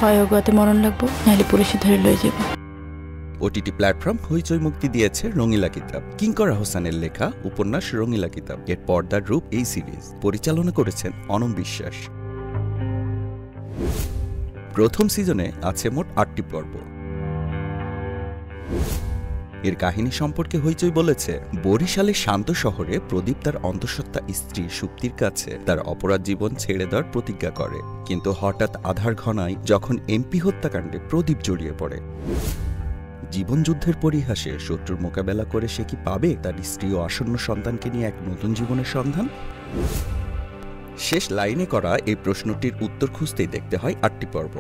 হয় অগাতে মরণ লাগবো, নাহলে পুলিশে ধরে লয়ে যাব। ওটিটি প্ল্যাটফর্ম হইচই মুক্তি দিয়েছে রঙিলা কিতাব। কিঙ্কর আহসানের লেখা উপন্যাস রঙিলা কিতাব এর পর্দার রূপ এই সিরিজ। পরিচালনা করেছেন অনম বিশ্বাস। প্রথম সিজনে আছে মোট ৮টি পর্ব। এর কাহিনী সম্পর্কে হইচই বলেছে, বরিশালের শান্ত শহরে প্রদীপ তার অন্তঃসত্ত্বা স্ত্রী সুপ্তির কাছে তার অপরাধ জীবন ছেড়ে দেওয়ার প্রতিজ্ঞা করে, কিন্তু হঠাৎ আধার ঘনায় যখন এমপি হত্যাকাণ্ডে প্রদীপ জড়িয়ে পড়ে। জীবনযুদ্ধের পরিহাসে শত্রুর মোকাবেলা করে সে কি পাবে তার স্ত্রী ও আসন্ন সন্তানকে নিয়ে এক নতুন জীবনের সন্ধান? শেষ লাইনে করা এই প্রশ্নটির উত্তর খুঁজতেই দেখতে হয় ৮টি পর্ব।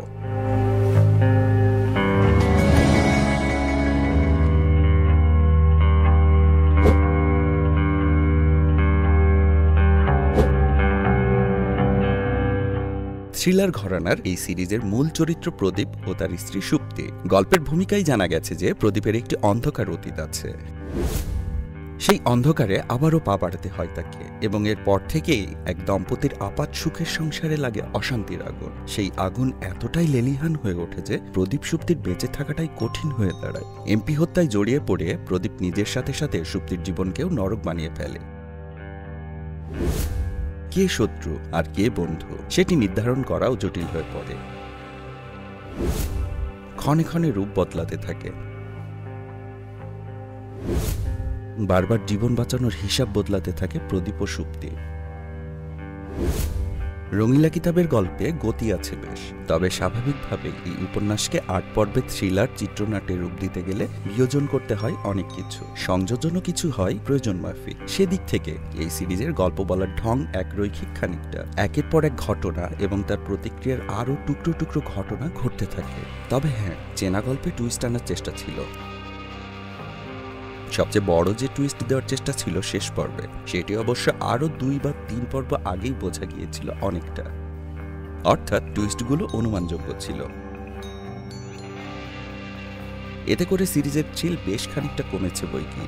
থ্রিলার ঘরানার এই সিরিজের মূল চরিত্র প্রদীপ ও তার স্ত্রী সুপ্তি। গল্পের ভূমিকায় জানা গেছে যে প্রদীপের একটি অন্ধকার অতীত আছে। সেই অন্ধকারে আবারও পা বাড়াতে হয় তাকে, এবং এরপর থেকেই এক দম্পতির আপাত সুখের সংসারে লাগে অশান্তির আগুন। সেই আগুন এতটাই লেলিহান হয়ে ওঠে যে প্রদীপ সুপ্তির বেঁচে থাকাটাই কঠিন হয়ে দাঁড়ায়। এমপি হত্যায় জড়িয়ে পড়ে প্রদীপ নিজের সাথে সাথে সুপ্তির জীবনকেও নরক বানিয়ে ফেলে। কে শত্রু আর কে বন্ধু সেটি নির্ধারণ করাও জটিল হয়ে পড়ে। ক্ষণে ক্ষণে রূপ বদলাতে থাকে, বারবার জীবন বাঁচানোর হিসাব বদলাতে থাকে প্রদীপ ও সুপ্তি। রঙিলা কিতাবের গল্পে গতি আছে বেশ, তবে স্বাভাবিকভাবে এই উপন্যাসকে ৮ পর্বে থ্রিলার চিত্রনাট্যে রূপ দিতে গেলে বিয়োজন করতে হয় অনেক কিছু, সংযোজনও কিছু হয় প্রয়োজন মাফিক। সেদিক থেকে এই সিরিজের গল্প বলার ঢং একরৈখিক খানিকটা, একের পর এক ঘটনা এবং তার প্রতিক্রিয়ার আরও টুকরো টুকরো ঘটনা ঘটতে থাকে। তবে হ্যাঁ, চেনা গল্পে টুইস্ট আনার চেষ্টা ছিল। সবচেয়ে বড় যে টুইস্ট দেওয়ার চেষ্টা ছিল শেষ পর্বে, সেটি অবশ্য আরও ২ বা ৩ পর্ব আগেই বোঝা গিয়েছিল অনেকটা, অর্থাৎ টুইস্টগুলো অনুমানযোগ্য ছিল। এতে করে সিরিজের থ্রিল বেশ খানিকটা কমেছে বইকি।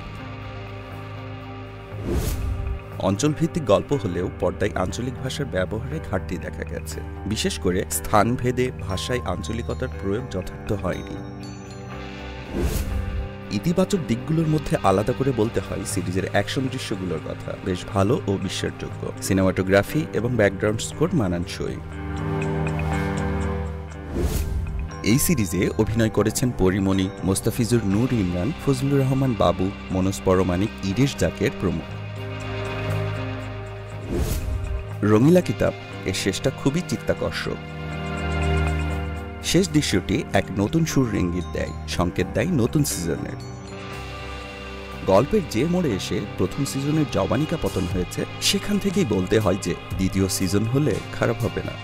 অঞ্চলভিত্তিক গল্প হলেও পর্দায় আঞ্চলিক ভাষার ব্যবহারে ঘাটতি দেখা গেছে, বিশেষ করে স্থানভেদে ভাষায় আঞ্চলিকতার প্রয়োগ যথার্থ হয়নি। ইতিবাচক দিকগুলোর মধ্যে আলাদা করে বলতে হয় সিরিজের অ্যাকশন দৃশ্যগুলোর কথা, বেশ ভালো ও বিশ্বাসযোগ্য। সিনেমাটোগ্রাফি এবং ব্যাকগ্রাউন্ড স্কোর মানানসই। এই সিরিজে অভিনয় করেছেন পরিমণি, মোস্তাফিজুর নূর ইমরান, ফজলুর রহমান বাবু, মনোজ পরমাণিক, ইরেশ জাকের প্রমুখ। রঙিলা কিতাব এর শেষটা খুবই চিত্তাকর্ষক। শেষ দৃশ্যটি এক নতুন সুর ইঙ্গিত দেয়, সংকেত দেয় নতুন সিজনের। গল্পের যে মোড়ে এসে প্রথম সিজনের জবানিকা পতন হয়েছে, সেখান থেকেই বলতে হয় যে দ্বিতীয় সিজন হলে খারাপ হবে না।